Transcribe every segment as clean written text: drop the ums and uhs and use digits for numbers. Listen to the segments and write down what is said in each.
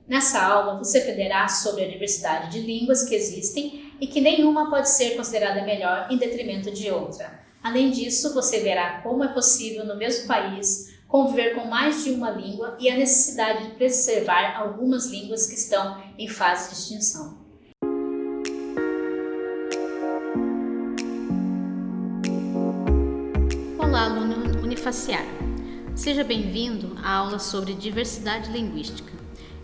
Nessa aula, você aprenderá sobre a diversidade de línguas que existem e que nenhuma pode ser considerada melhor em detrimento de outra. Além disso, você verá como é possível, no mesmo país, conviver com mais de uma língua e a necessidade de preservar algumas línguas que estão em fase de extinção. Olá, aluno unifaciar! Seja bem-vindo à aula sobre diversidade linguística,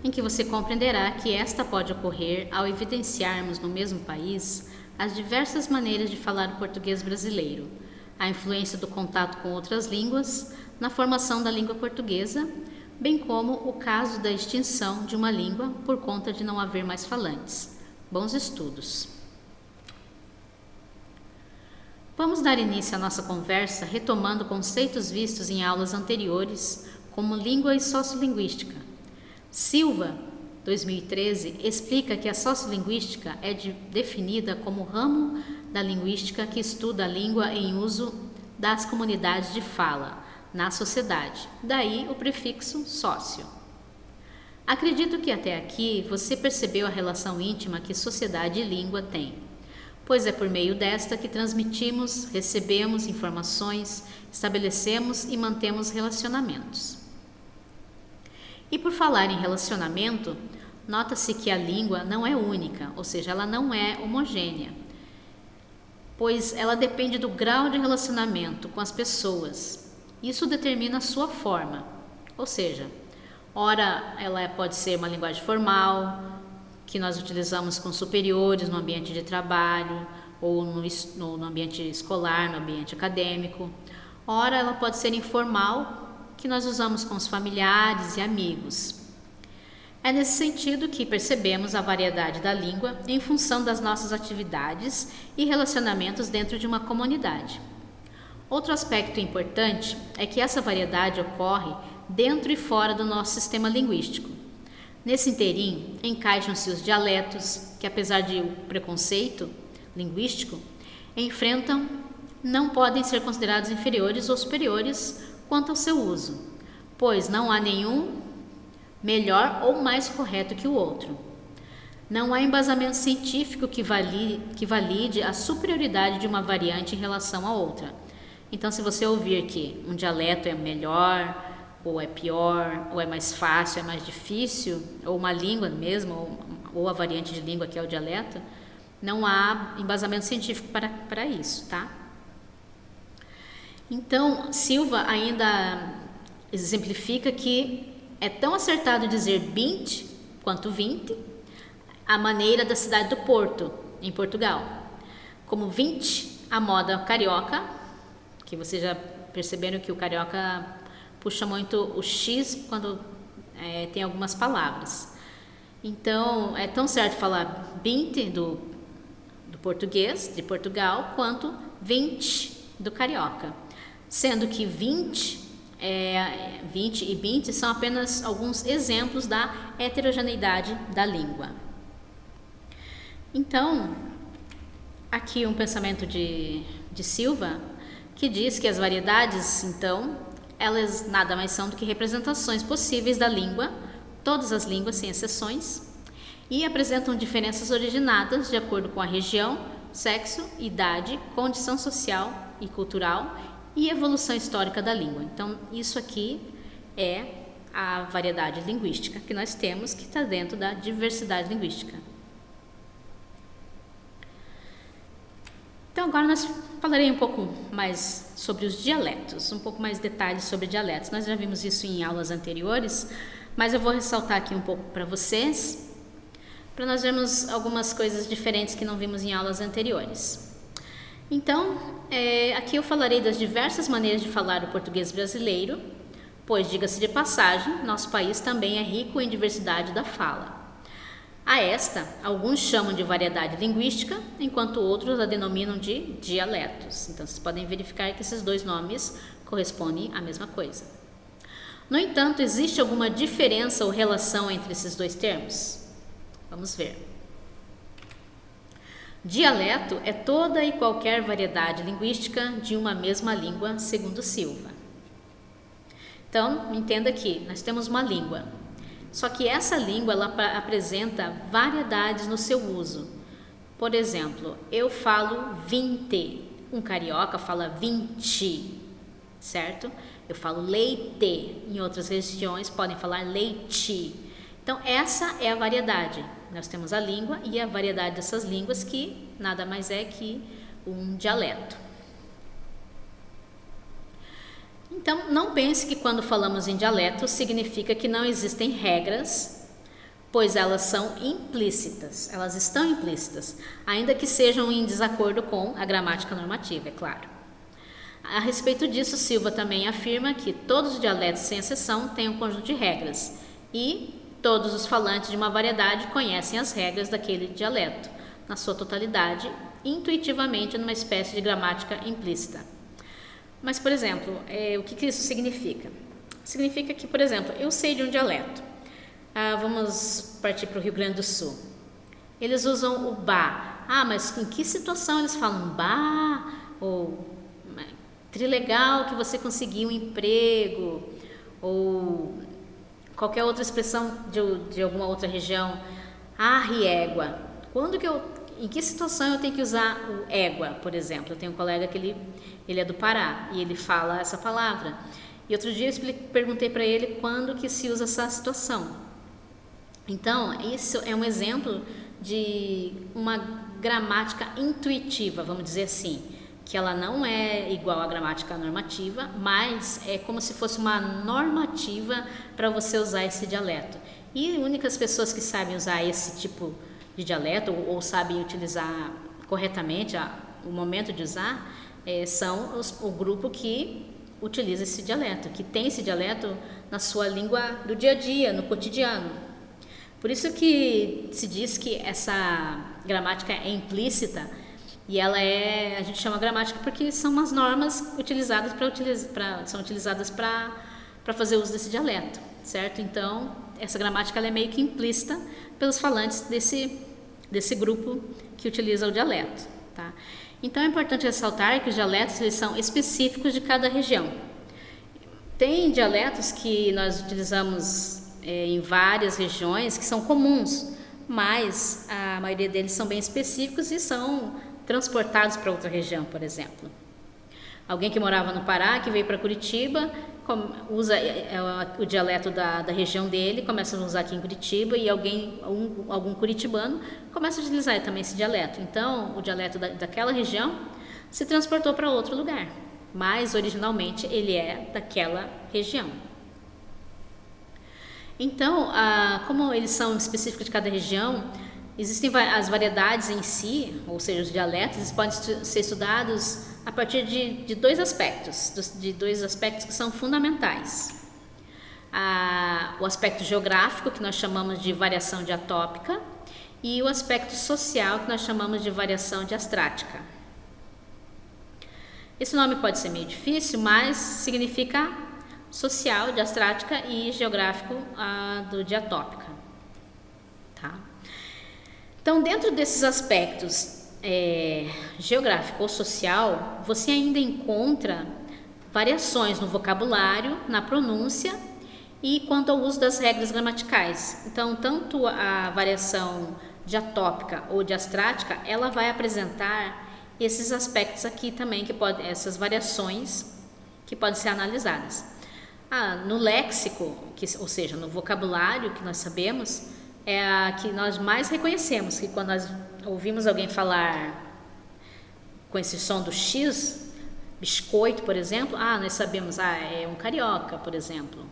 em que você compreenderá que esta pode ocorrer ao evidenciarmos no mesmo país as diversas maneiras de falar o português brasileiro, a influência do contato com outras línguas na formação da língua portuguesa, bem como o caso da extinção de uma língua por conta de não haver mais falantes. Bons estudos! Vamos dar início à nossa conversa retomando conceitos vistos em aulas anteriores, como língua e sociolinguística. Silva, 2013, explica que a sociolinguística é definida como ramo da linguística que estuda a língua em uso das comunidades de fala na sociedade, daí o prefixo sócio. Acredito que até aqui você percebeu a relação íntima que sociedade e língua têm, pois é por meio desta que transmitimos, recebemos informações, estabelecemos e mantemos relacionamentos. E por falar em relacionamento, nota-se que a língua não é única, ou seja, ela não é homogênea, pois ela depende do grau de relacionamento com as pessoas. Isso determina a sua forma, ou seja, ora ela pode ser uma linguagem formal, que nós utilizamos com superiores no ambiente de trabalho, ou no ambiente escolar, no ambiente acadêmico. Ora, ela pode ser informal, que nós usamos com os familiares e amigos. É nesse sentido que percebemos a variedade da língua em função das nossas atividades e relacionamentos dentro de uma comunidade. Outro aspecto importante é que essa variedade ocorre dentro e fora do nosso sistema linguístico. Nesse interim, encaixam-se os dialetos, que apesar de o preconceito linguístico, não podem ser considerados inferiores ou superiores quanto ao seu uso, pois não há nenhum melhor ou mais correto que o outro. Não há embasamento científico que valide a superioridade de uma variante em relação à outra. Então, se você ouvir que um dialeto é melhor, ou é pior, ou é mais fácil, é mais difícil, ou uma língua mesmo, ou a variante de língua que é o dialeto, não há embasamento científico para isso, tá? Então, Silva ainda exemplifica que é tão acertado dizer 20 quanto 20, a maneira da cidade do Porto, em Portugal. Como 20, a moda carioca, que vocês já perceberam que o carioca puxa muito o X quando tem algumas palavras. Então, é tão certo falar 20 do português, de Portugal, quanto 20 do carioca. Sendo que 20 e 20 são apenas alguns exemplos da heterogeneidade da língua. Então, aqui um pensamento de Silva, que diz que as variedades, então, elas nada mais são do que representações possíveis da língua, todas as línguas sem exceções, e apresentam diferenças originadas de acordo com a região, sexo, idade, condição social e cultural e evolução histórica da língua. Então, isso aqui é a variedade linguística que nós temos, que está dentro da diversidade linguística. Então, agora nós falarei um pouco mais sobre os dialetos, um pouco mais detalhes sobre dialetos. Nós já vimos isso em aulas anteriores, mas eu vou ressaltar aqui um pouco para vocês, para nós vermos algumas coisas diferentes que não vimos em aulas anteriores. Então, aqui eu falarei das diversas maneiras de falar o português brasileiro, pois, diga-se de passagem, nosso país também é rico em diversidade da fala. A esta, alguns chamam de variedade linguística, enquanto outros a denominam de dialetos. Então, vocês podem verificar que esses dois nomes correspondem à mesma coisa. No entanto, existe alguma diferença ou relação entre esses dois termos? Vamos ver. Dialeto é toda e qualquer variedade linguística de uma mesma língua, segundo Silva. Então, entenda que nós temos uma língua. Só que essa língua ela apresenta variedades no seu uso. Por exemplo, eu falo 20, um carioca fala 20, certo? Eu falo leite, em outras regiões podem falar leite. Então, essa é a variedade. Nós temos a língua e a variedade dessas línguas, que nada mais é que um dialeto. Então, não pense que quando falamos em dialeto significa que não existem regras, pois elas são implícitas, elas estão implícitas, ainda que sejam em desacordo com a gramática normativa, é claro. A respeito disso, Silva também afirma que todos os dialetos, sem exceção, têm um conjunto de regras e todos os falantes de uma variedade conhecem as regras daquele dialeto, na sua totalidade, intuitivamente, numa espécie de gramática implícita. Mas, por exemplo, o que isso significa? Significa que, por exemplo, eu sei de um dialeto. Vamos partir para o Rio Grande do Sul. Eles usam o ba. Mas em que situação eles falam ba? Ou trilegal que você conseguiu um emprego? Ou qualquer outra expressão de alguma outra região. Riégua. Em que situação eu tenho que usar o égua, por exemplo? Eu tenho um colega que ele é do Pará e ele fala essa palavra. E outro dia eu perguntei para ele quando que se usa essa situação. Então, isso é um exemplo de uma gramática intuitiva, vamos dizer assim, que ela não é igual à gramática normativa, mas é como se fosse uma normativa para você usar esse dialeto. E únicas pessoas que sabem usar esse tipo de dialeto ou sabem utilizar corretamente o momento de usar são o grupo que utiliza esse dialeto, que tem esse dialeto na sua língua do dia a dia, no cotidiano. Por isso que se diz que essa gramática é implícita e a gente chama gramática porque são umas normas utilizadas são utilizadas para fazer uso desse dialeto, certo? Então, essa gramática ela é meio que implícita pelos falantes desse grupo que utiliza o dialeto, tá? Então, é importante ressaltar que os dialetos eles são específicos de cada região. Tem dialetos que nós utilizamos em várias regiões que são comuns, mas a maioria deles são bem específicos e são transportados para outra região, por exemplo. Alguém que morava no Pará, que veio para Curitiba, usa o dialeto da região dele, começa a usar aqui em Curitiba e algum curitibano começa a utilizar também esse dialeto. Então, o dialeto daquela região se transportou para outro lugar, mas originalmente ele é daquela região. Então, como eles são específicos de cada região, existem as variedades em si, ou seja, os dialetos, eles podem ser estudados a partir de dois aspectos que são fundamentais. O aspecto geográfico, que nós chamamos de variação diatópica, e o aspecto social, que nós chamamos de variação diastrática. Esse nome pode ser meio difícil, mas significa social, diastrática e geográfico do diatópica. Tá? Então, dentro desses aspectos geográfico ou social, você ainda encontra variações no vocabulário, na pronúncia e quanto ao uso das regras gramaticais. Então, tanto a variação diatópica ou diastrática, ela vai apresentar esses aspectos aqui também, essas variações que podem ser analisadas. No léxico, ou seja, no vocabulário que nós sabemos, é a que nós mais reconhecemos, que quando nós ouvimos alguém falar com esse som do X, biscoito, por exemplo, nós sabemos, é um carioca, por exemplo.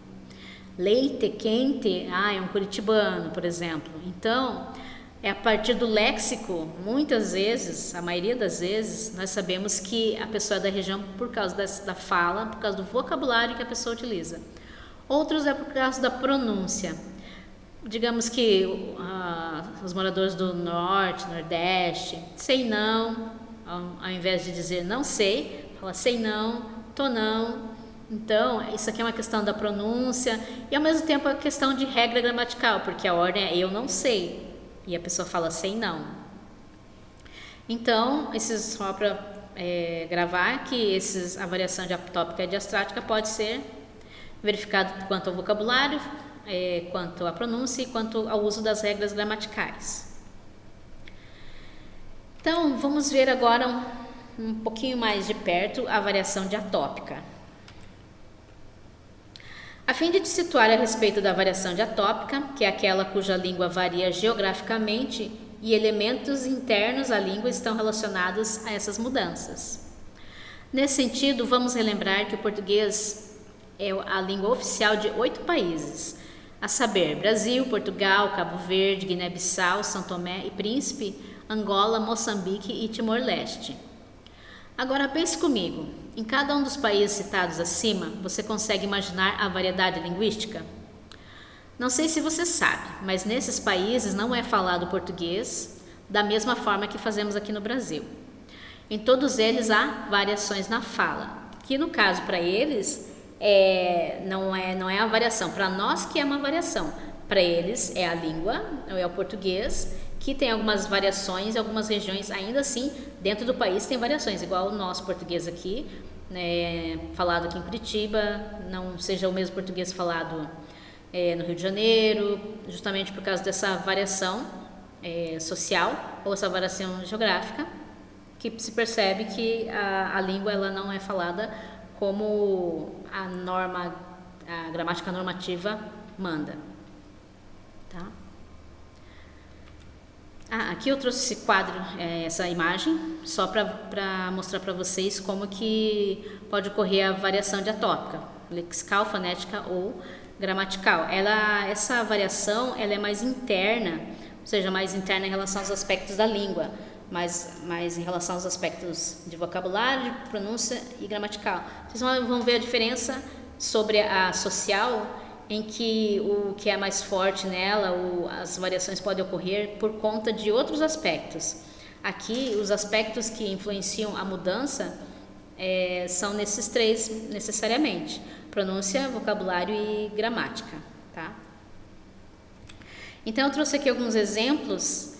Leite quente, é um curitibano, por exemplo. Então, é a partir do léxico, muitas vezes, a maioria das vezes, nós sabemos que a pessoa é da região por causa da fala, por causa do vocabulário que a pessoa utiliza. Outros é por causa da pronúncia. Digamos que os moradores do norte, nordeste, sei não, ao invés de dizer não sei, fala sei não, tô não. Então, isso aqui é uma questão da pronúncia e ao mesmo tempo é uma questão de regra gramatical, porque a ordem é eu não sei e a pessoa fala sei não. Então, só para gravar que a variação diatópica e diastrática pode ser verificada quanto ao vocabulário, quanto à pronúncia e quanto ao uso das regras gramaticais. Então, vamos ver agora um pouquinho mais de perto a variação diatópica. A fim de te situar a respeito da variação diatópica, que é aquela cuja língua varia geograficamente e elementos internos à língua estão relacionados a essas mudanças. Nesse sentido, vamos relembrar que o português é a língua oficial de 8 países, a saber, Brasil, Portugal, Cabo Verde, Guiné-Bissau, São Tomé e Príncipe, Angola, Moçambique e Timor-Leste. Agora pense comigo, em cada um dos países citados acima, você consegue imaginar a variedade linguística? Não sei se você sabe, mas nesses países não é falado português da mesma forma que fazemos aqui no Brasil. Em todos eles há variações na fala, que no caso para eles não é a variação, para nós que é uma variação, para eles é a língua, é o português, que tem algumas variações em algumas regiões, ainda assim, dentro do país tem variações, igual o nosso português aqui, falado aqui em Curitiba, não seja o mesmo português falado no Rio de Janeiro, justamente por causa dessa variação social ou essa variação geográfica, que se percebe que a língua ela não é falada como a gramática normativa manda. Tá? Aqui eu trouxe esse quadro, essa imagem, só para mostrar para vocês como que pode ocorrer a variação diatópica, lexical, fonética ou gramatical. Essa variação ela é mais interna, ou seja, mais interna em relação aos aspectos da língua, mais em relação aos aspectos de vocabulário, de pronúncia e gramatical. Vocês vão ver a diferença sobre a social, em que o que é mais forte nela, as variações podem ocorrer por conta de outros aspectos. Aqui, os aspectos que influenciam a mudança são nesses 3 necessariamente: pronúncia, vocabulário e gramática. Tá? Então, eu trouxe aqui alguns exemplos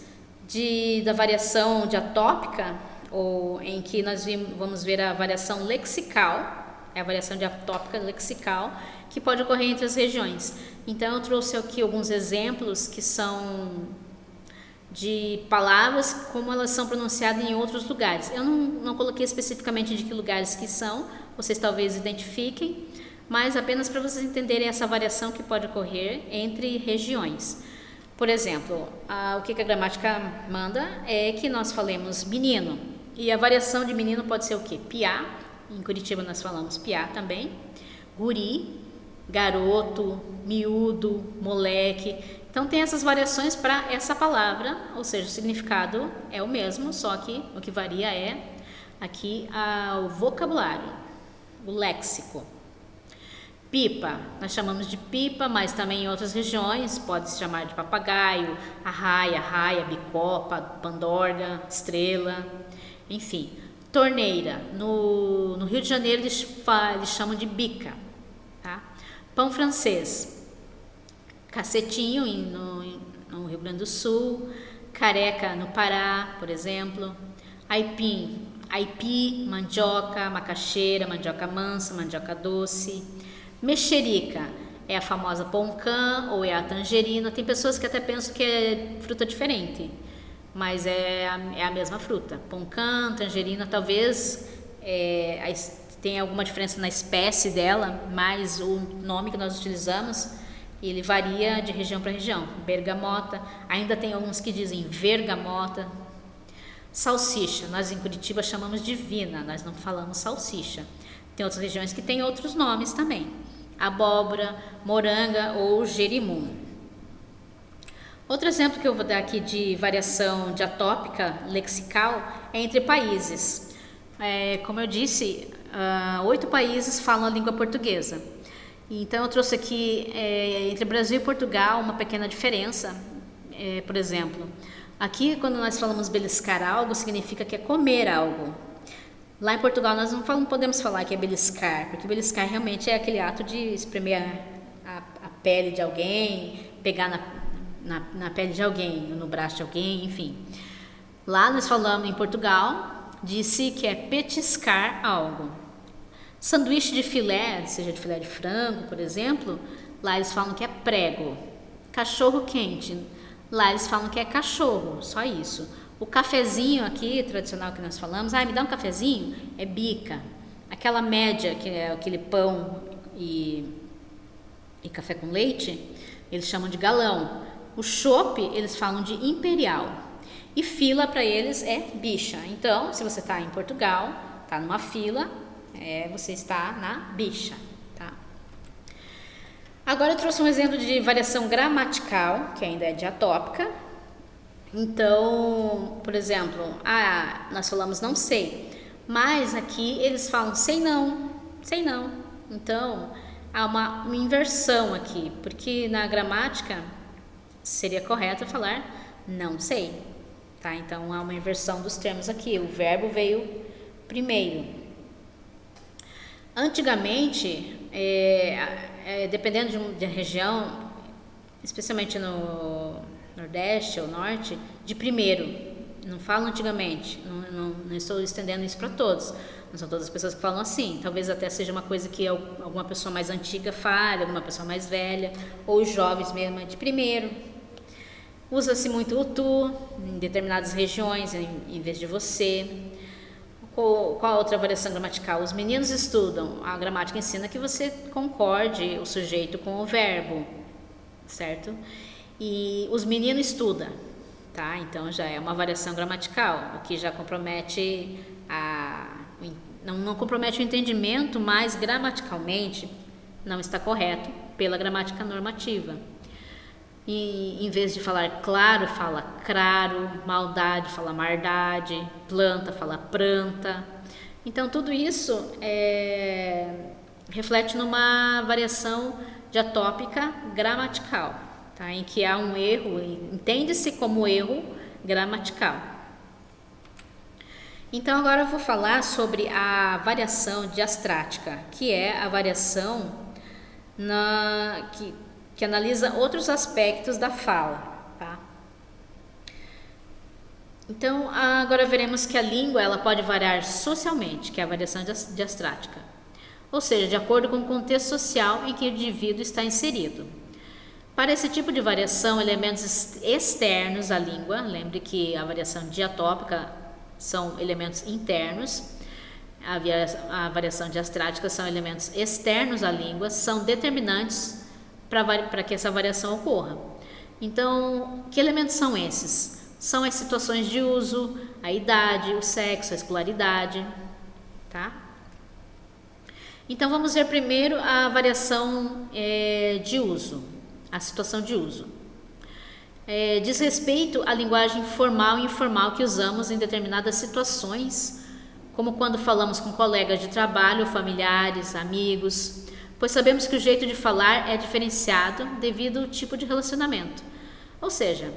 da variação diatópica, ou em que nós vamos ver a variação lexical, a variação diatópica lexical, que pode ocorrer entre as regiões. Então, eu trouxe aqui alguns exemplos que são de palavras, como elas são pronunciadas em outros lugares. Eu não coloquei especificamente de que lugares que são, vocês talvez identifiquem, mas apenas para vocês entenderem essa variação que pode ocorrer entre regiões. Por exemplo, o que a gramática manda é que nós falemos menino, e a variação de menino pode ser o quê? Piá, em Curitiba nós falamos piá também, guri, garoto, miúdo, moleque. Então tem essas variações para essa palavra, ou seja, o significado é o mesmo, só que o que varia é aqui o vocabulário, o léxico. Pipa, nós chamamos de pipa, mas também em outras regiões pode se chamar de papagaio, arraia, bicopa, pandorga, estrela, enfim. Torneira, no Rio de Janeiro eles chamam de bica. Tá? Pão francês, cacetinho no Rio Grande do Sul, careca no Pará, por exemplo. Aipim, aipi, mandioca, macaxeira, mandioca mansa, mandioca doce. Mexerica é a famosa poncã ou é a tangerina. Tem pessoas que até pensam que é fruta diferente, mas é a mesma fruta. Poncã, tangerina, talvez tenha alguma diferença na espécie dela, mas o nome que nós utilizamos, ele varia de região para região. Bergamota, ainda tem alguns que dizem vergamota. Salsicha, nós em Curitiba chamamos de vina, nós não falamos salsicha. Tem outras regiões que têm outros nomes também. Abóbora, moranga ou jerimum. Outro exemplo que eu vou dar aqui de variação diatópica lexical é entre países. Como eu disse, 8 países falam a língua portuguesa. Então eu trouxe aqui entre Brasil e Portugal uma pequena diferença. Por exemplo, aqui quando nós falamos beliscar algo, significa que é comer algo. Lá em Portugal nós não podemos falar que é beliscar, porque beliscar realmente é aquele ato de espremer a pele de alguém, pegar na pele de alguém, no braço de alguém, enfim. Lá nós falamos em Portugal, disse que é petiscar algo. Sanduíche de filé, seja de filé de frango, por exemplo, lá eles falam que é prego. Cachorro quente, lá eles falam que é cachorro, só isso. O cafezinho aqui, tradicional que nós falamos, me dá um cafezinho, é bica. Aquela média, que é aquele pão e café com leite, eles chamam de galão. O chopp, eles falam de imperial. E fila para eles é bicha. Então, se você está em Portugal, está numa fila, você está na bicha. Tá? Agora eu trouxe um exemplo de variação gramatical, que ainda é diatópica. Então, por exemplo, nós falamos não sei, mas aqui eles falam sei não. Então, há uma inversão aqui, porque na gramática seria correto falar não sei, tá? Então, há uma inversão dos termos aqui, o verbo veio primeiro. Antigamente, dependendo de região, especialmente no Nordeste ou Norte, de primeiro. Não falo antigamente, não estou estendendo isso para todos. Não são todas as pessoas que falam assim. Talvez até seja uma coisa que alguma pessoa mais antiga fale, alguma pessoa mais velha, ou os jovens mesmo, de primeiro. Usa-se muito o tu em determinadas regiões, em vez de você. Qual a outra variação gramatical? Os meninos estudam. A gramática ensina que você concorde o sujeito com o verbo, certo? E os meninos estudam, tá? Então já é uma variação gramatical, o que já compromete não compromete o entendimento, mas gramaticalmente não está correto pela gramática normativa. E em vez de falar claro, fala craro, maldade, fala mardade, planta, fala pranta. Então tudo isso reflete numa variação diatópica gramatical, tá? Em que há um erro, entende-se como erro gramatical. Então agora eu vou falar sobre a variação diastrática, que é a variação que analisa outros aspectos da fala, tá? Então agora veremos que a língua ela pode variar socialmente, que é a variação diastrática, ou seja, de acordo com o contexto social em que o indivíduo está inserido. Para esse tipo de variação, elementos externos à língua, lembre que a variação diatópica são elementos internos, a variação diastrática são elementos externos à língua, são determinantes para que essa variação ocorra. Então, que elementos são esses? São as situações de uso, a idade, o sexo, a escolaridade, tá? Então, vamos ver primeiro a variação de uso, a situação de uso. Diz respeito à linguagem formal e informal que usamos em determinadas situações, como quando falamos com colegas de trabalho, familiares, amigos, pois sabemos que o jeito de falar é diferenciado devido ao tipo de relacionamento. Ou seja,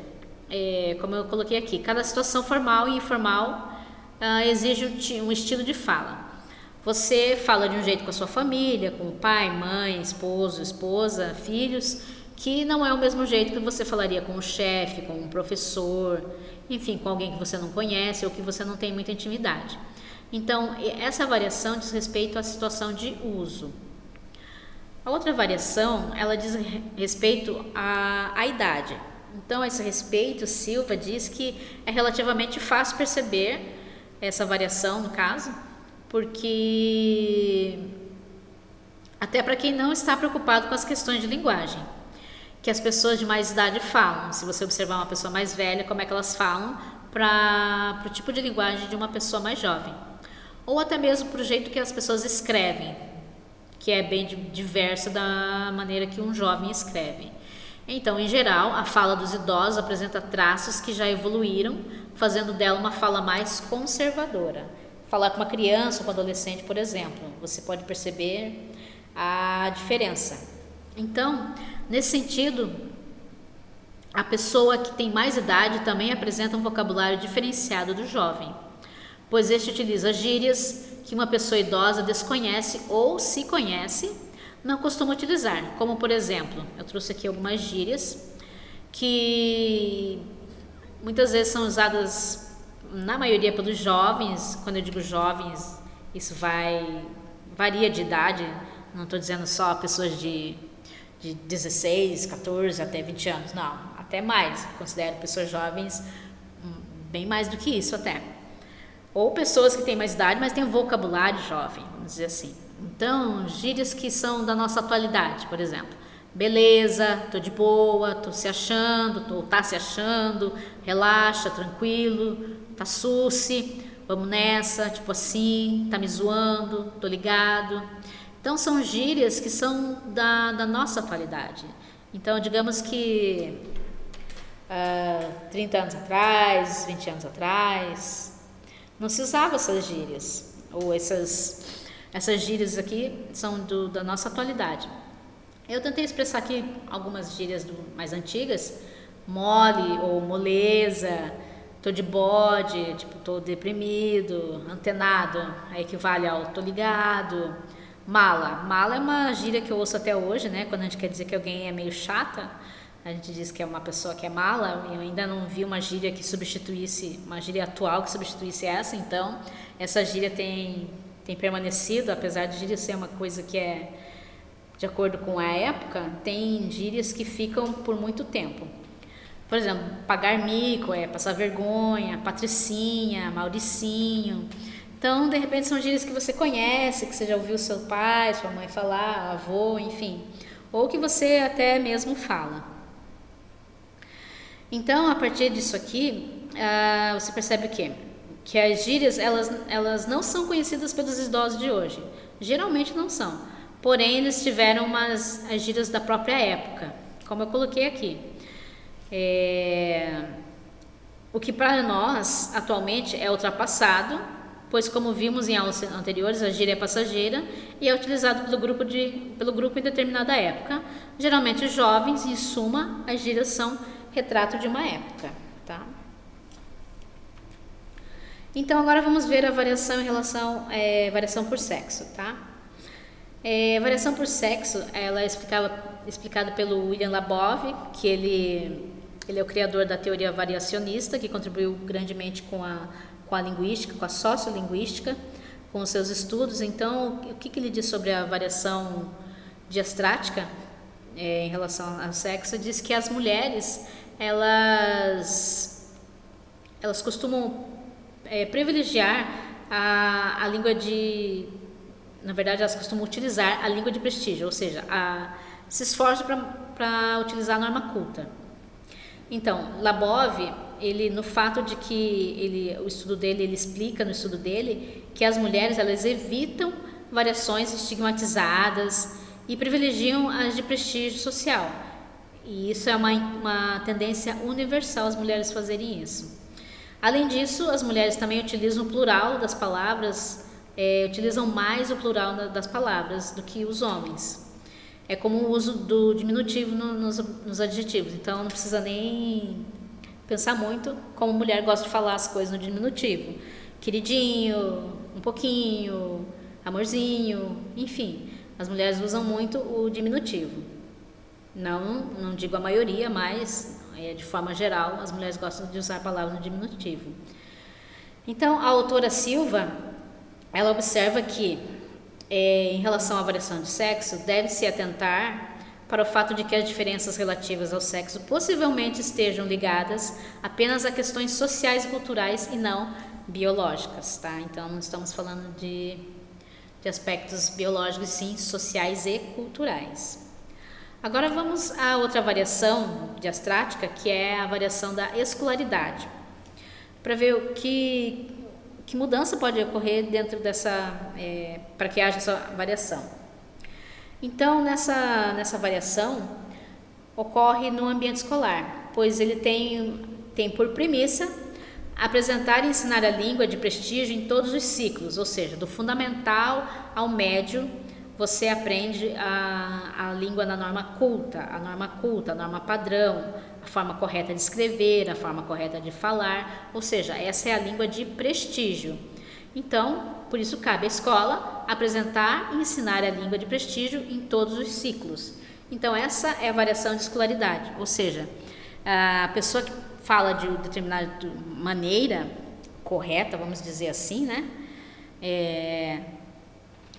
como eu coloquei aqui, cada situação formal e informal exige um estilo de fala. Você fala de um jeito com a sua família, com o pai, mãe, esposo, esposa, filhos, que não é o mesmo jeito que você falaria com o chefe, com um professor, enfim, com alguém que você não conhece ou que você não tem muita intimidade. Então, essa variação diz respeito à situação de uso. A outra variação, ela diz respeito à idade. Então, a esse respeito, Silva diz que é relativamente fácil perceber essa variação, no caso, porque até para quem não está preocupado com as questões de linguagem, que as pessoas de mais idade falam. Se você observar uma pessoa mais velha, como é que elas falam para o tipo de linguagem de uma pessoa mais jovem. Ou até mesmo para o jeito que as pessoas escrevem, que é bem diversa da maneira que um jovem escreve. Então, em geral, a fala dos idosos apresenta traços que já evoluíram, fazendo dela uma fala mais conservadora. Falar com uma criança ou com um adolescente, por exemplo, você pode perceber a diferença. Então, nesse sentido, a pessoa que tem mais idade também apresenta um vocabulário diferenciado do jovem, pois este utiliza gírias que uma pessoa idosa desconhece ou, se conhece, não costuma utilizar, como por exemplo, eu trouxe aqui algumas gírias que muitas vezes são usadas, na maioria, pelos jovens. Quando eu digo jovens, isso varia de idade, não estou dizendo só pessoas de de 16, 14 até 20 anos, não, até mais, considero pessoas jovens bem mais do que isso até. Ou pessoas que têm mais idade, mas têm um vocabulário jovem, vamos dizer assim. Então, gírias que são da nossa atualidade, por exemplo. Beleza, tô de boa, tô se achando, ou tá se achando, relaxa, tranquilo, tá suci, vamos nessa, tipo assim, tá me zoando, tô ligado. Então, são gírias que são da nossa atualidade. Então, digamos que 30 anos atrás, 20 anos atrás, não se usava essas gírias, ou essas gírias aqui são da nossa atualidade. Eu tentei expressar aqui algumas gírias mais antigas, mole ou moleza, tô de bode, tipo tô deprimido, antenado, equivale ao tô ligado. Mala é uma gíria que eu ouço até hoje, né? Quando a gente quer dizer que alguém é meio chata, a gente diz que é uma pessoa que é mala. Eu ainda não vi uma gíria que substituísse, uma gíria atual que substituísse essa, então essa gíria tem permanecido, apesar de gíria ser uma coisa que é de acordo com a época, tem gírias que ficam por muito tempo. Por exemplo, pagar mico é passar vergonha, patricinha, mauricinho. Então, de repente, são gírias que você conhece, que você já ouviu seu pai, sua mãe falar, avô, enfim. Ou que você até mesmo fala. Então, a partir disso aqui, você percebe o quê? Que as gírias, elas não são conhecidas pelos idosos de hoje. Geralmente não são. Porém, eles tiveram as gírias da própria época, como eu coloquei aqui. O que para nós, atualmente, é ultrapassado, pois como vimos em aulas anteriores, a gíria é passageira e é utilizado pelo grupo em determinada época. Geralmente os jovens, em suma, as gírias são retrato de uma época, tá? Então agora vamos ver a variação em relação variação por sexo, tá? Variação por sexo, ela é explicada pelo William Labov, que ele é o criador da teoria variacionista, que contribuiu grandemente com a linguística, com a sociolinguística, com os seus estudos. Então, o que ele diz sobre a variação diastrática em relação ao sexo? Diz que as mulheres, elas costumam privilegiar a língua de... Na verdade, elas costumam utilizar a língua de prestígio, ou seja, se esforçam para utilizar a norma culta. Então, Labov, no fato de que o estudo dele, ele explica no estudo dele que as mulheres, elas evitam variações estigmatizadas e privilegiam as de prestígio social. E isso é uma tendência universal as mulheres fazerem isso. Além disso, as mulheres também utilizam o plural das palavras, utilizam mais o plural das palavras do que os homens. É como o uso do diminutivo nos adjetivos, então não precisa nem pensar muito como mulher gosta de falar as coisas no diminutivo. Queridinho, um pouquinho, amorzinho, enfim. As mulheres usam muito o diminutivo. Não digo a maioria, mas de forma geral as mulheres gostam de usar palavras no diminutivo. Então a autora Silva, ela observa que em relação à variação de sexo, deve-se atentar para o fato de que as diferenças relativas ao sexo possivelmente estejam ligadas apenas a questões sociais e culturais e não biológicas, tá? Então não estamos falando de aspectos biológicos, sim, sociais e culturais. Agora vamos a outra variação diastrática, que é a variação da escolaridade, para ver o que mudança pode ocorrer dentro dessa, para que haja essa variação. Então, nessa variação, ocorre no ambiente escolar, pois ele tem por premissa apresentar e ensinar a língua de prestígio em todos os ciclos, ou seja, do fundamental ao médio, você aprende a língua na norma culta, a norma padrão, a forma correta de escrever, a forma correta de falar, ou seja, essa é a língua de prestígio. Então, por isso cabe à escola apresentar e ensinar a língua de prestígio em todos os ciclos. Então, essa é a variação de escolaridade, ou seja, a pessoa que fala de determinada maneira correta, vamos dizer assim, né?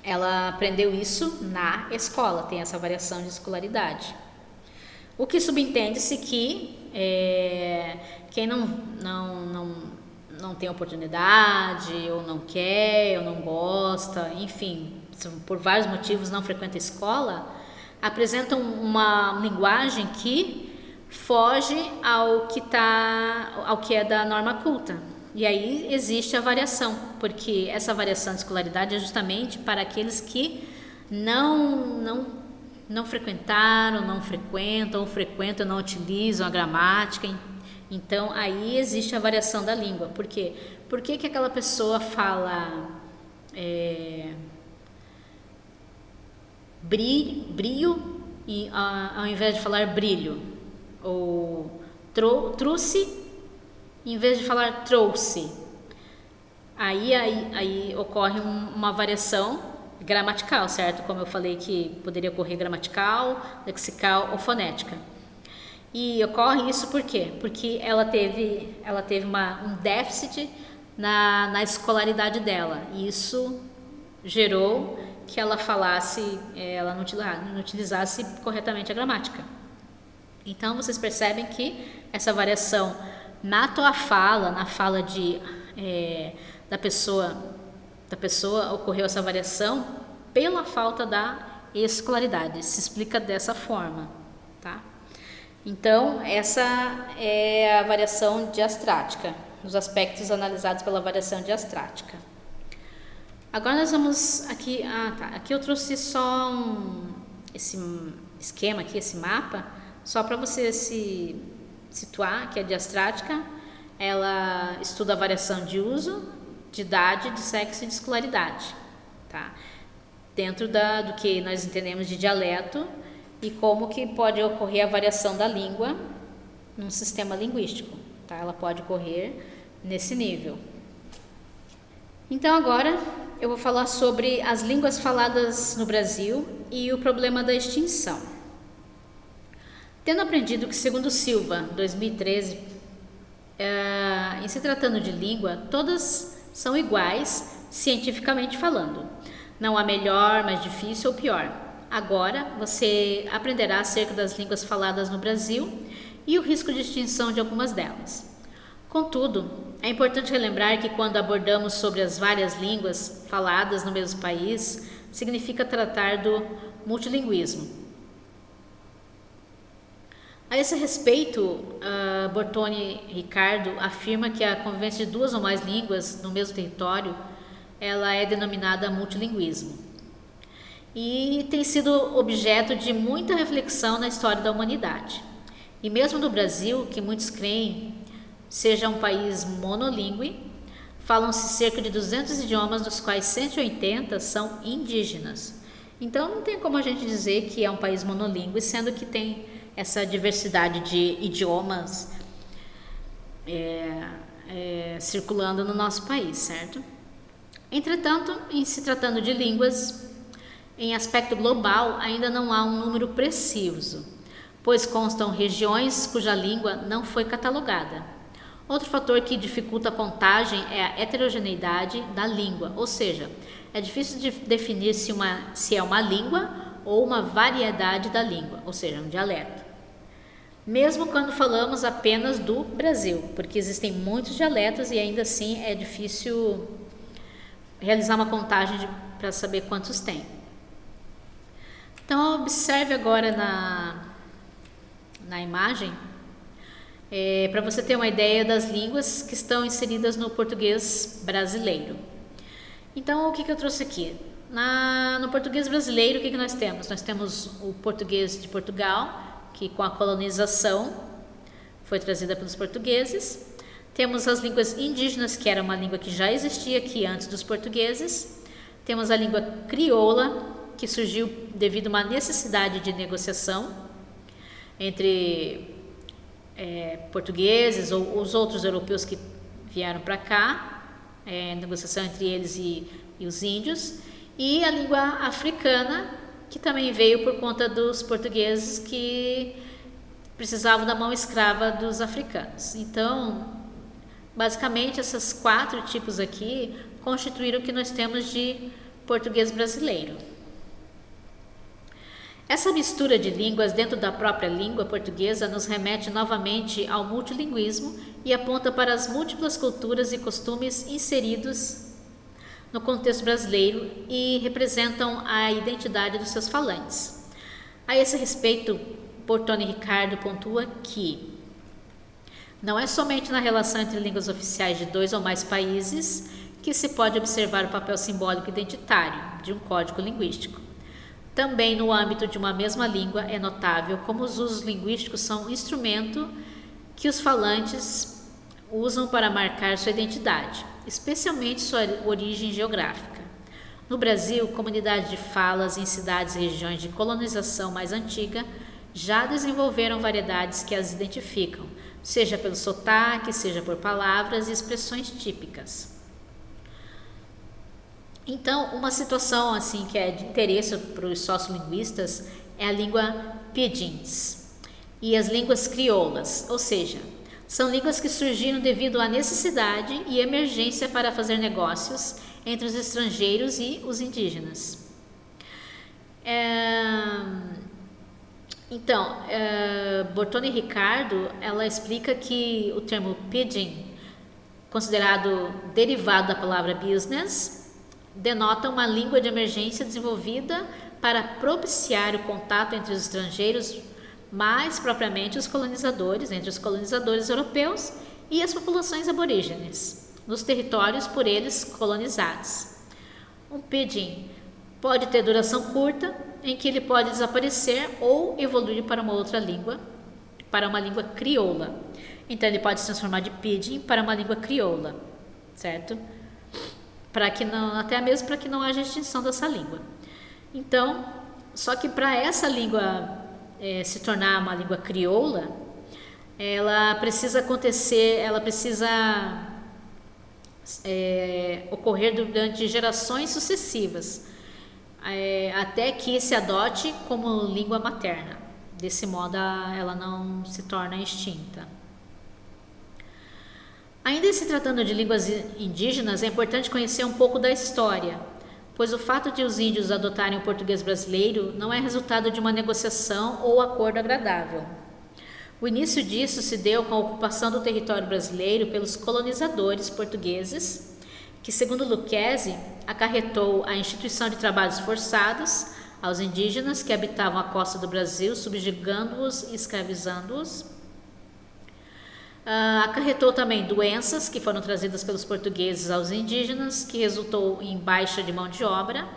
ela aprendeu isso na escola, tem essa variação de escolaridade. O que subentende-se que quem não tem oportunidade, ou não quer, ou não gosta, enfim, por vários motivos não frequenta a escola, apresentam uma linguagem que foge ao que é da norma culta. E aí existe a variação, porque essa variação de escolaridade é justamente para aqueles que não frequentaram, não frequentam, ou frequentam, não utilizam a gramática. Então aí existe a variação da língua. Por quê? Por que aquela pessoa fala brilho ao invés de falar brilho? Ou trouxe em vez de falar trouxe? Aí ocorre uma variação gramatical, certo? Como eu falei que poderia ocorrer gramatical, lexical ou fonética. E ocorre isso por quê? Porque ela teve um déficit na escolaridade dela. E isso gerou que ela ela não utilizasse corretamente a gramática. Então vocês percebem que essa variação na tua fala, na fala da pessoa, ocorreu essa variação pela falta da escolaridade. Se explica dessa forma, tá? Então, essa é a variação diastrática, os aspectos analisados pela variação diastrática. Agora nós vamos aqui, aqui eu trouxe só esse esquema aqui, esse mapa, só para você se situar que a diastrática, ela estuda a variação de uso, de idade, de sexo e de escolaridade, tá? Dentro do que nós entendemos de dialeto e como que pode ocorrer a variação da língua num sistema linguístico, tá? Ela pode ocorrer nesse nível. Então agora eu vou falar sobre as línguas faladas no Brasil e o problema da extinção. Tendo aprendido que, segundo Silva, 2013, em se tratando de língua, todas são iguais cientificamente falando. Não há melhor, mais difícil ou pior. Agora você aprenderá acerca das línguas faladas no Brasil e o risco de extinção de algumas delas. Contudo, é importante relembrar que quando abordamos sobre as várias línguas faladas no mesmo país, significa tratar do multilinguismo. A esse respeito, Bortoni Ricardo afirma que a convivência de duas ou mais línguas no mesmo território, ela é denominada multilinguismo. E tem sido objeto de muita reflexão na história da humanidade. E mesmo no Brasil, que muitos creem seja um país monolíngue, falam-se cerca de 200 idiomas, dos quais 180 são indígenas. Então não tem como a gente dizer que é um país monolíngue, sendo que tem essa diversidade de idiomas circulando no nosso país, certo? Entretanto, em se tratando de línguas, em aspecto global, ainda não há um número preciso, pois constam regiões cuja língua não foi catalogada. Outro fator que dificulta a contagem é a heterogeneidade da língua, ou seja, é difícil de definir se é uma língua ou uma variedade da língua, ou seja, um dialeto. Mesmo quando falamos apenas do Brasil, porque existem muitos dialetos e ainda assim é difícil realizar uma contagem para saber quantos tem. Então observe agora na imagem, para você ter uma ideia das línguas que estão inseridas no português brasileiro. Então, o que eu trouxe aqui? No português brasileiro, o que nós temos? Nós temos o português de Portugal, que com a colonização foi trazida pelos portugueses. Temos as línguas indígenas, que era uma língua que já existia aqui antes dos portugueses. Temos a língua crioula, que surgiu devido a uma necessidade de negociação entre portugueses ou os outros europeus que vieram para cá, negociação entre eles e os índios, e a língua africana, que também veio por conta dos portugueses que precisavam da mão escrava dos africanos. Então, basicamente, esses 4 tipos aqui constituíram o que nós temos de português brasileiro. Essa mistura de línguas dentro da própria língua portuguesa nos remete novamente ao multilinguismo e aponta para as múltiplas culturas e costumes inseridos no contexto brasileiro e representam a identidade dos seus falantes. A esse respeito, Bortone Ricardo pontua que não é somente na relação entre línguas oficiais de 2 ou mais países que se pode observar o papel simbólico identitário de um código linguístico. Também no âmbito de uma mesma língua é notável como os usos linguísticos são um instrumento que os falantes usam para marcar sua identidade, especialmente sua origem geográfica. No Brasil, comunidades de falas em cidades e regiões de colonização mais antiga já desenvolveram variedades que as identificam, seja pelo sotaque, seja por palavras e expressões típicas. Então, uma situação assim que é de interesse para os sociolinguistas é a língua pidgins e as línguas crioulas, ou seja, são línguas que surgiram devido à necessidade e emergência para fazer negócios entre os estrangeiros e os indígenas. Bortone Ricardo, ela explica que o termo pidgin, considerado derivado da palavra business, denota uma língua de emergência desenvolvida para propiciar o contato entre os estrangeiros, mais propriamente os colonizadores, entre os colonizadores europeus e as populações aborígenes, nos territórios por eles colonizados. Um pidgin pode ter duração curta, em que ele pode desaparecer ou evoluir para uma outra língua, para uma língua crioula. Então ele pode se transformar de pidgin para uma língua crioula, certo? Para que não, até mesmo para que não haja extinção dessa língua. Então, só que para essa língua se tornar uma língua crioula, ela precisa ocorrer durante gerações sucessivas, até que se adote como língua materna. Desse modo, ela não se torna extinta. Ainda se tratando de línguas indígenas, é importante conhecer um pouco da história, pois o fato de os índios adotarem o português brasileiro não é resultado de uma negociação ou acordo agradável. O início disso se deu com a ocupação do território brasileiro pelos colonizadores portugueses, que, segundo Lucchesi, acarretou a instituição de trabalhos forçados aos indígenas que habitavam a costa do Brasil, subjugando-os e escravizando-os. Acarretou também doenças que foram trazidas pelos portugueses aos indígenas, que resultou em baixa de mão de obra,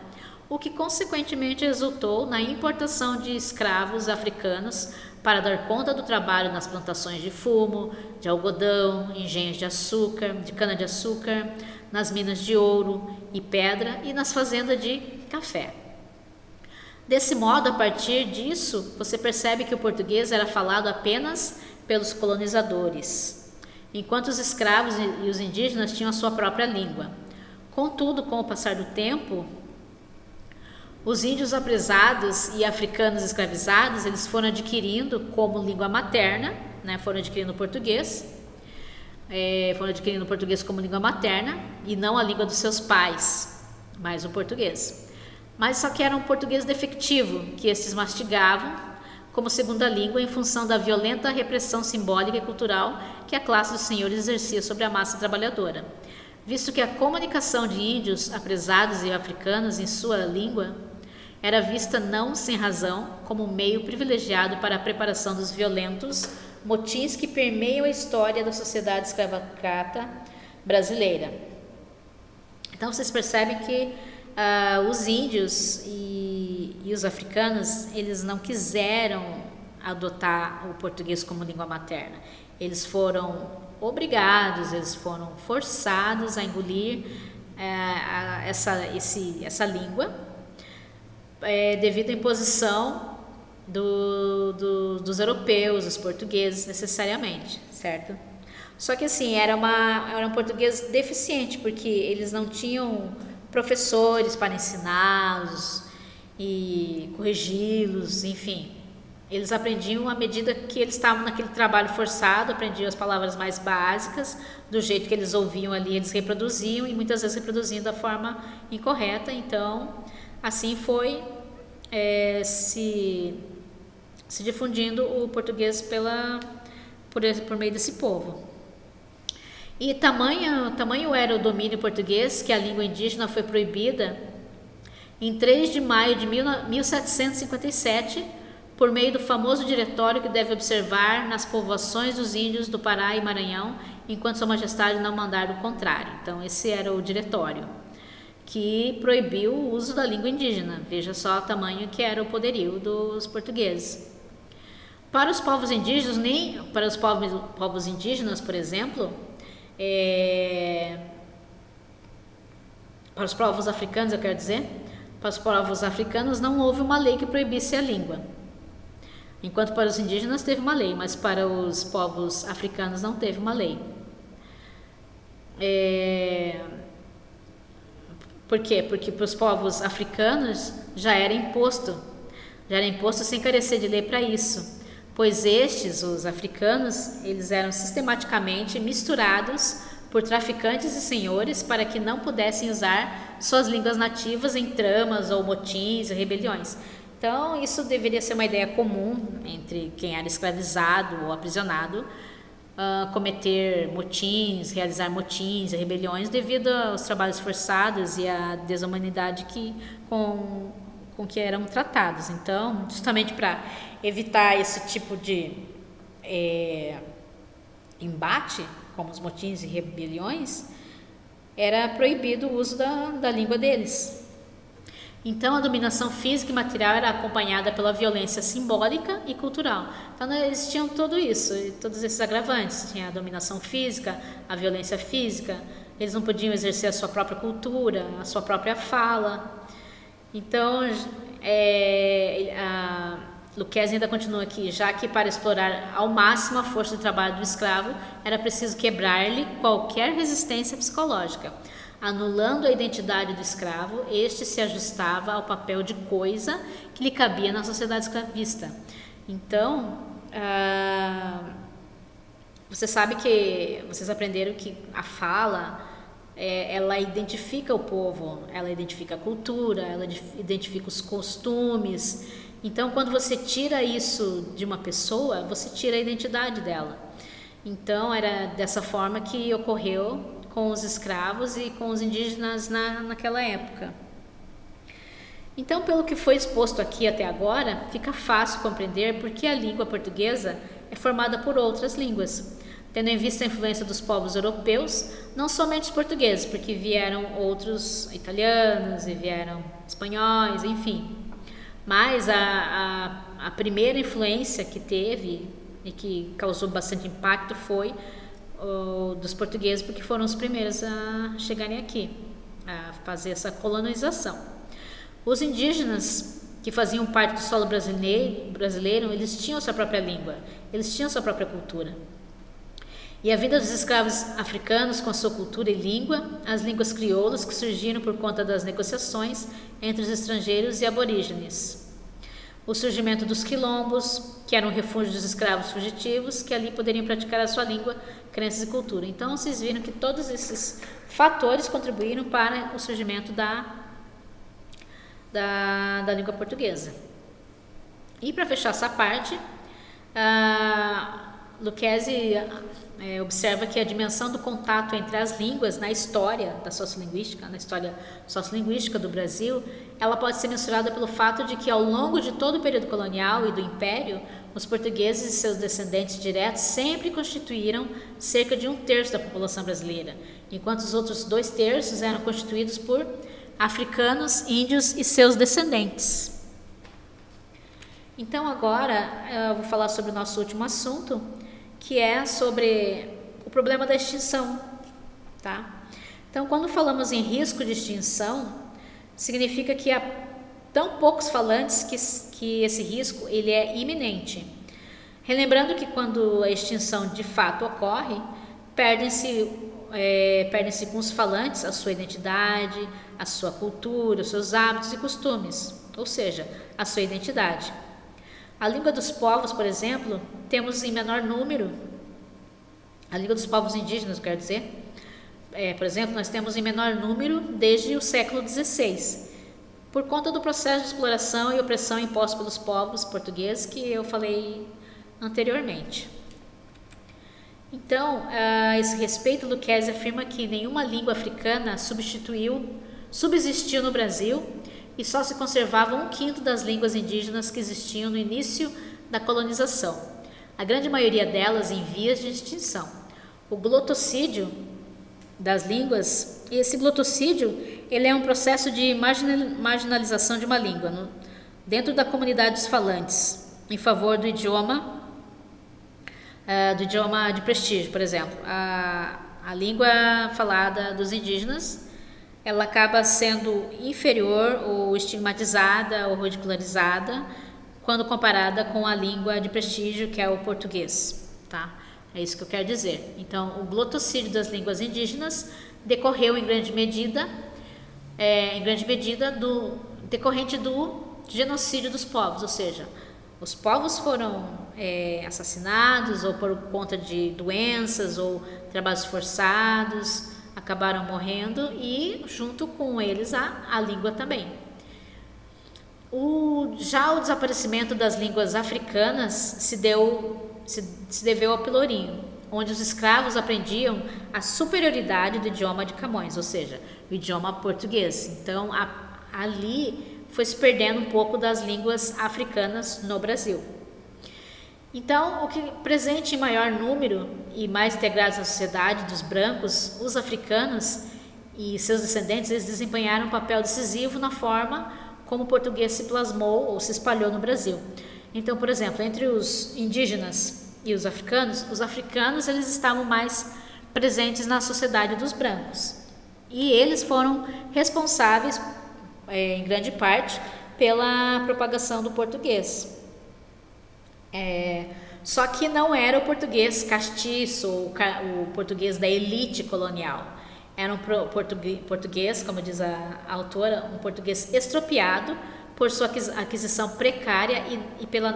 o que consequentemente resultou na importação de escravos africanos para dar conta do trabalho nas plantações de fumo, de algodão, engenhos de açúcar, de cana-de-açúcar, nas minas de ouro e pedra e nas fazendas de café. Desse modo, a partir disso, você percebe que o português era falado apenas pelos colonizadores, enquanto os escravos e os indígenas tinham a sua própria língua. Contudo, com o passar do tempo, os índios apresados e africanos escravizados, eles foram adquirindo como língua materna, foram adquirindo o português como língua materna e não a língua dos seus pais, mas o português. Mas só que era um português defectivo, que esses mastigavam como segunda língua em função da violenta repressão simbólica e cultural que a classe dos senhores exercia sobre a massa trabalhadora, visto que a comunicação de índios apresados e africanos em sua língua era vista não sem razão como um meio privilegiado para a preparação dos violentos motins que permeiam a história da sociedade escravocrata brasileira. Então vocês percebem que os índios e os africanos, eles não quiseram adotar o português como língua materna. Eles foram obrigados, eles foram forçados a engolir essa língua devido à imposição dos europeus, dos portugueses, necessariamente, certo? Só que assim, era um português deficiente, porque eles não tinham professores para ensiná-los e corrigi-los, enfim. Eles aprendiam à medida que eles estavam naquele trabalho forçado, aprendiam as palavras mais básicas, do jeito que eles ouviam ali, eles reproduziam e muitas vezes reproduziam da forma incorreta. Então, assim foi se difundindo o português por meio desse povo. E tamanho era o domínio português que a língua indígena foi proibida em 3 de maio de 1757, por meio do famoso diretório que deve observar nas povoações dos índios do Pará e Maranhão, enquanto Sua Majestade não mandar o contrário. Então, esse era o diretório que proibiu o uso da língua indígena. Veja só o tamanho que era o poderio dos portugueses. Para os povos indígenas, para os povos indígenas, por exemplo, para os povos africanos, eu quero dizer, para os povos africanos não houve uma lei que proibisse a língua. Enquanto para os indígenas teve uma lei, mas para os povos africanos não teve uma lei. Por quê? Porque para os povos africanos já era imposto sem carecer de lei para isso, pois os africanos, eles eram sistematicamente misturados por traficantes e senhores para que não pudessem usar suas línguas nativas em tramas ou motins e rebeliões. Então, isso deveria ser uma ideia comum entre quem era escravizado ou aprisionado, cometer motins, realizar motins e rebeliões devido aos trabalhos forçados e à desumanidade com que eram tratados. Então, justamente para evitar esse tipo de embate, como os motins e rebeliões, era proibido o uso da língua deles. Então, a dominação física e material era acompanhada pela violência simbólica e cultural. Então, eles tinham tudo isso, todos esses agravantes. Tinha a dominação física, a violência física, eles não podiam exercer a sua própria cultura, a sua própria fala. Então, Lucchesi ainda continua aqui, já que para explorar ao máximo a força de trabalho do escravo, era preciso quebrar-lhe qualquer resistência psicológica. Anulando a identidade do escravo, este se ajustava ao papel de coisa que lhe cabia na sociedade escravista. Então, vocês aprenderam que a fala, ela identifica o povo, ela identifica a cultura, ela identifica os costumes. Então, quando você tira isso de uma pessoa, você tira a identidade dela. Então, era dessa forma que ocorreu com os escravos e com os indígenas naquela época. Então, pelo que foi exposto aqui até agora, fica fácil compreender por que a língua portuguesa é formada por outras línguas, tendo em vista a influência dos povos europeus, não somente os portugueses, porque vieram outros italianos e vieram espanhóis, enfim. Mas a primeira influência que teve e que causou bastante impacto foi dos portugueses, porque foram os primeiros a chegarem aqui, a fazer essa colonização. Os indígenas que faziam parte do solo brasileiro, eles tinham sua própria língua, eles tinham sua própria cultura. E a vinda dos escravos africanos com sua cultura e língua, as línguas crioulas que surgiram por conta das negociações entre os estrangeiros e aborígenes. O surgimento dos quilombos, que eram refúgio dos escravos fugitivos, que ali poderiam praticar a sua língua, crenças e cultura. Então, vocês viram que todos esses fatores contribuíram para o surgimento da língua portuguesa. E para fechar essa parte, Lucchesi observa que a dimensão do contato entre as línguas na história sociolinguística do Brasil, ela pode ser mensurada pelo fato de que ao longo de todo o período colonial e do Império, os portugueses e seus descendentes diretos sempre constituíram cerca de 1/3 da população brasileira, enquanto os outros 2/3 eram constituídos por africanos, índios e seus descendentes. Então agora eu vou falar sobre o nosso último assunto, que é sobre o problema da extinção, tá? Então, quando falamos em risco de extinção, significa que há tão poucos falantes que esse risco ele é iminente. Relembrando que quando a extinção de fato ocorre, perdem-se com os falantes a sua identidade, a sua cultura, os seus hábitos e costumes, ou seja, a sua identidade. A língua dos povos, por exemplo, temos em menor número, a língua dos povos indígenas, quero dizer, por exemplo, nós temos em menor número desde o século XVI, por conta do processo de exploração e opressão imposto pelos povos portugueses que eu falei anteriormente. Então, a esse respeito, Lucchesi afirma que nenhuma língua africana subsistiu no Brasil e só se conservava 1/5 das línguas indígenas que existiam no início da colonização, a grande maioria delas em vias de extinção. O glotocídio das línguas, e esse glotocídio ele é um processo de marginalização de uma língua dentro da comunidade dos falantes, em favor do idioma de prestígio, por exemplo. A língua falada dos indígenas, ela acaba sendo inferior ou estigmatizada ou ridicularizada quando comparada com a língua de prestígio, que é o português, tá? É isso que eu quero dizer. Então, o glotocídio das línguas indígenas decorreu em grande medida decorrente do genocídio dos povos, ou seja, os povos foram assassinados ou por conta de doenças ou trabalhos forçados, acabaram morrendo e junto com eles a língua também. Já o desaparecimento das línguas africanas se deveu ao Pelourinho, onde os escravos aprendiam a superioridade do idioma de Camões, ou seja, o idioma português. Então, ali foi se perdendo um pouco das línguas africanas no Brasil. Então, o que presente em maior número e mais integrados na sociedade dos brancos, os africanos e seus descendentes, eles desempenharam um papel decisivo na forma como o português se plasmou ou se espalhou no Brasil. Então, por exemplo, entre os indígenas e os africanos eles estavam mais presentes na sociedade dos brancos. E eles foram responsáveis, em grande parte, pela propagação do português. Só que não era o português castiço, o português da elite colonial. Era um português, como diz a autora, um português estropiado por sua aquisição precária e pela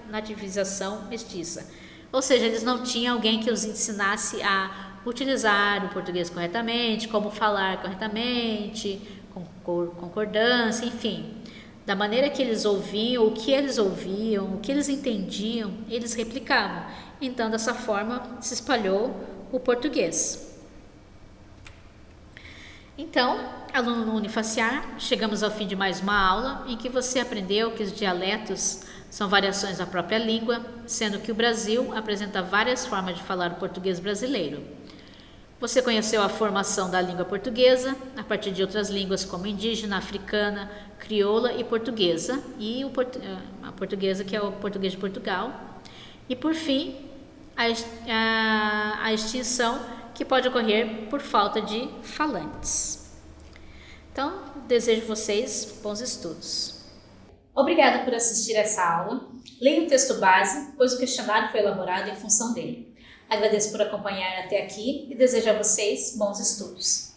nativização mestiça. Ou seja, eles não tinham alguém que os ensinasse a utilizar o português corretamente, como falar corretamente, com concordância, enfim. Da maneira que eles ouviam, o que eles entendiam, eles replicavam. Então, dessa forma, se espalhou o português. Então, aluno Unifaciar, chegamos ao fim de mais uma aula em que você aprendeu que os dialetos são variações da própria língua, sendo que o Brasil apresenta várias formas de falar o português brasileiro. Você conheceu a formação da língua portuguesa a partir de outras línguas como indígena, africana, crioula e portuguesa, e a portuguesa que é o português de Portugal. E por fim, a extinção que pode ocorrer por falta de falantes. Então, desejo vocês bons estudos. Obrigada por assistir essa aula. Leia o texto base, pois o questionário foi elaborado em função dele. Agradeço por acompanhar até aqui e desejo a vocês bons estudos.